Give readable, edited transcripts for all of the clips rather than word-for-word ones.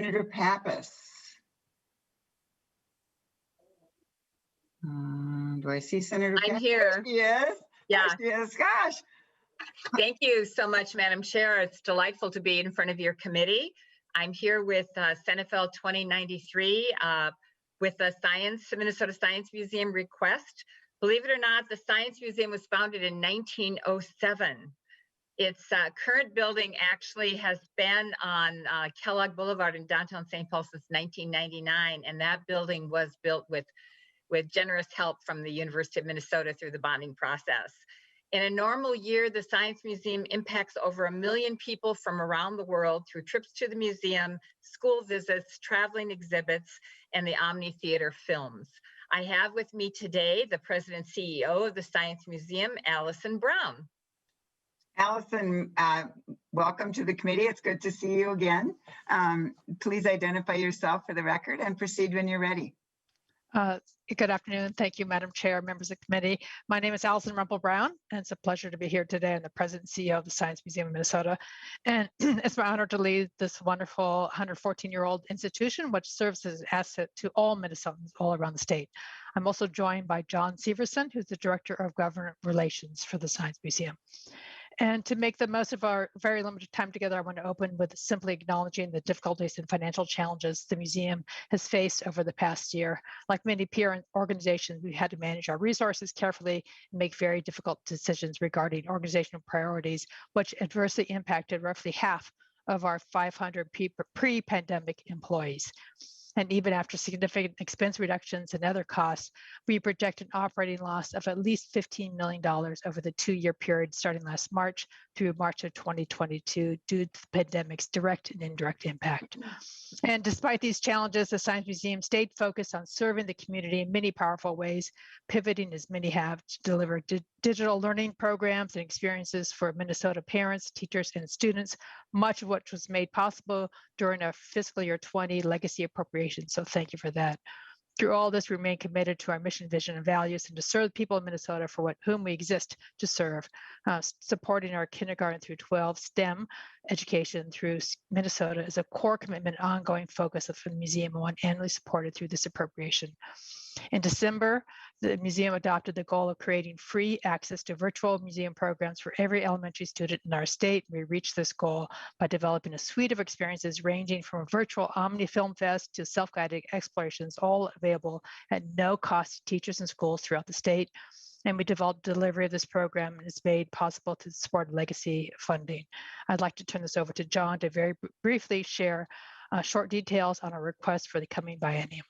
Senator Pappas. Do I see Senator Pappas? I'm here. Yes. Yeah. Yes. Gosh. Thank you so much, Madam Chair. It's delightful to be in front of your committee. I'm here with Senate Bill 2093 with the Minnesota Science Museum request. Believe it or not, the Science Museum was founded in 1907. Its current building actually has been on Kellogg Boulevard in downtown St. Paul since 1999, and that building was built with generous help from the University of Minnesota through the bonding process. In a normal year, the Science Museum impacts over 1 million people from around the world through trips to the museum, school visits, traveling exhibits, and the Omni Theater films. I have with me today the President and CEO of the Science Museum, Allison Brown. Allison, welcome to the committee. It's good to see you again. Please identify yourself for the record and proceed when you're ready. Good afternoon. Thank you, Madam Chair, members of the committee. My name is Allison Rumpel-Brown, and it's a pleasure to be here today. I'm the President and CEO of the Science Museum of Minnesota. And it's my honor to lead this wonderful 114-year-old institution, which serves as an asset to all Minnesotans all around the state. I'm also joined by John Severson, who's the Director of Government Relations for the Science Museum. And to make the most of our very limited time together, I want to open with simply acknowledging the difficulties and financial challenges the museum has faced over the past year. Like many peer organizations, we had to manage our resources carefully and make very difficult decisions regarding organizational priorities, which adversely impacted roughly half of our 500 pre-pandemic employees. And even after significant expense reductions and other costs, we project an operating loss of at least $15 million over the 2-year period starting last March through March of 2022 due to the pandemic's direct and indirect impact. And despite these challenges, the Science Museum stayed focused on serving the community in many powerful ways, pivoting as many have to deliver digital learning programs and experiences for Minnesota parents, teachers, and students, much of which was made possible during our fiscal year 20 legacy appropriation. So thank you for that. Through all this, we remain committed to our mission, vision, and values, and to serve the people of Minnesota for whom we exist to serve, supporting our kindergarten through 12 STEM education through Minnesota is a core commitment, ongoing focus of the museum, and one annually supported through this appropriation. In December, the museum adopted the goal of creating free access to virtual museum programs for every elementary student in our state. We reached this goal by developing a suite of experiences ranging from a virtual Omni Film Fest to self-guided explorations, all available at no cost to teachers and schools throughout the state. And we developed delivery of this program, and it's made possible to support legacy funding. I'd like to turn this over to John to very briefly share short details on our request for the coming biennium.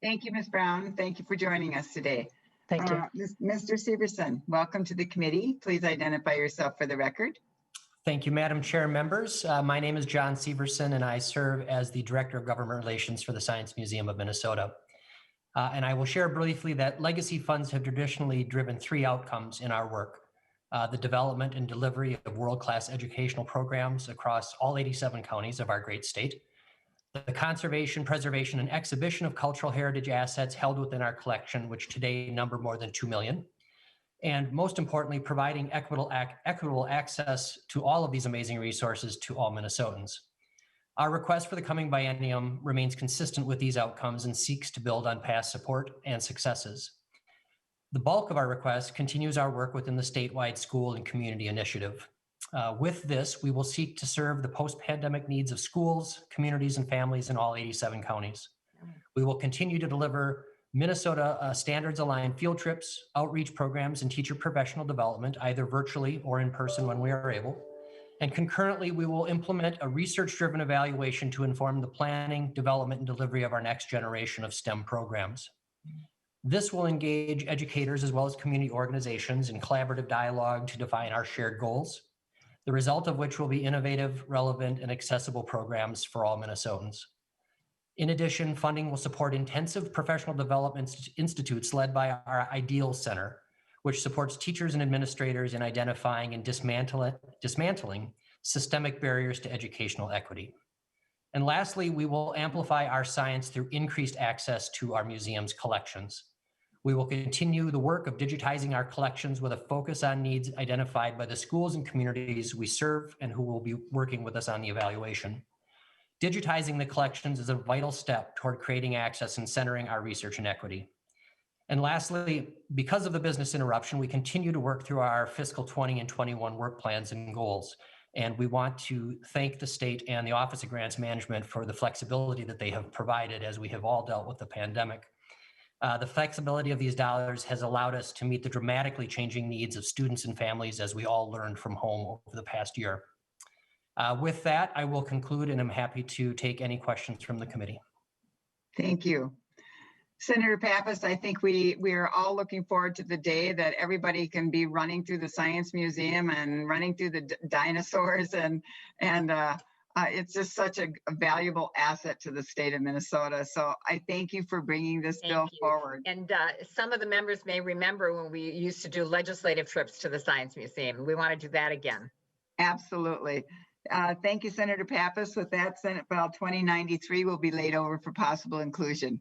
Thank you, Ms. Brown. Thank you for joining us today. Thank you. Mr. Severson, welcome to the committee. Please identify yourself for the record. Thank you, Madam Chair, members. My name is John Severson, and I serve as the Director of Government Relations for the Science Museum of Minnesota. And I will share briefly that legacy funds have traditionally driven 3 outcomes in our work: the development and delivery of world-class educational programs across all 87 counties of our great state, the conservation, preservation, and exhibition of cultural heritage assets held within our collection, which today number more than 2 million, and most importantly, providing equitable access to all of these amazing resources to all Minnesotans. Our request for the coming biennium remains consistent with these outcomes and seeks to build on past support and successes. The bulk of our request continues our work within the statewide school and community initiative. With this, we will seek to serve the post-pandemic needs of schools, communities, and families in all 87 counties. We will continue to deliver Minnesota standards-aligned field trips, outreach programs, and teacher professional development, either virtually or in person when we are able. And concurrently, we will implement a research-driven evaluation to inform the planning, development, and delivery of our next generation of STEM programs. This will engage educators as well as community organizations in collaborative dialogue to define our shared goals, the result of which will be innovative, relevant, and accessible programs for all Minnesotans. In addition, funding will support intensive professional development institutes led by our Ideal Center, which supports teachers and administrators in identifying and dismantling systemic barriers to educational equity. And lastly, we will amplify our science through increased access to our museum's collections. We will continue the work of digitizing our collections with a focus on needs identified by the schools and communities we serve and who will be working with us on the evaluation. Digitizing the collections is a vital step toward creating access and centering our research and equity. And lastly, because of the business interruption, we continue to work through our fiscal 20 and 21 work plans and goals. And we want to thank the state and the Office of Grants Management for the flexibility that they have provided as we have all dealt with the pandemic. The flexibility of these dollars has allowed us to meet the dramatically changing needs of students and families as we all learned from home over the past year. With that, I will conclude, and I'm happy to take any questions from the committee. Thank you. Senator Pappas, I think we are all looking forward to the day that everybody can be running through the Science Museum and running through the dinosaurs, and it's just such a valuable asset to the state of Minnesota. So I thank you for bringing this bill forward. And some of the members may remember when we used to do legislative trips to the Science Museum. We want to do that again. Absolutely. Thank you, Senator Pappas. With that, Senate Bill 2093 will be laid over for possible inclusion.